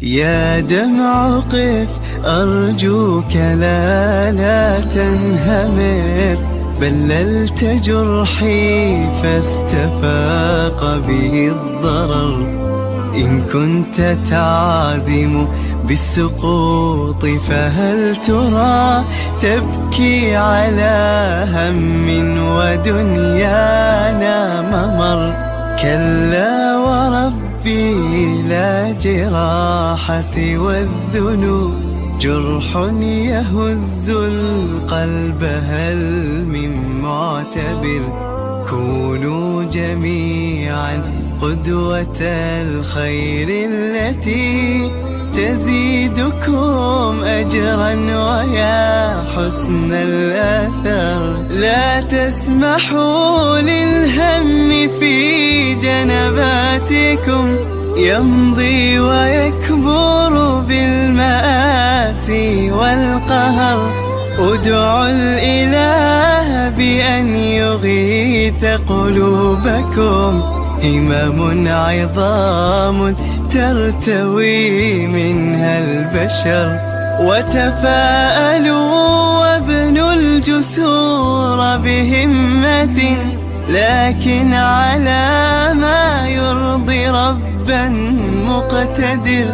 يا دمع قف أرجوك لا تنهمر، بللت جرحي فاستفاق به الضرر. إن كنت تعزم بالسقوط فهل ترى تبكي على هم ودنيانا ممر؟ كلا وربي لا جراح سوى الذنوب، جرح يهز القلب هل من معتبر؟ كونوا جميعا قدوة الخير التي تزيدكم أجرا ويا حسن الأثر. لا تسمحوا للهم في جنباتكم يمضي ويكبر بالمآسي والقهر. ادعوا الإله بأن يغيث قلوبكم، همم عظام ترتوي منها البشر. وتفاءلوا وابنوا الجسور بهمة، لكن على ما يرضي ربا مقتدر.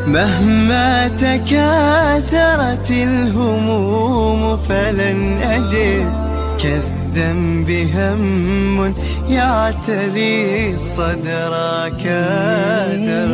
مهما تكاثرت الهموم فلن أجد كالذنب هم يعتلي الصدر كادر.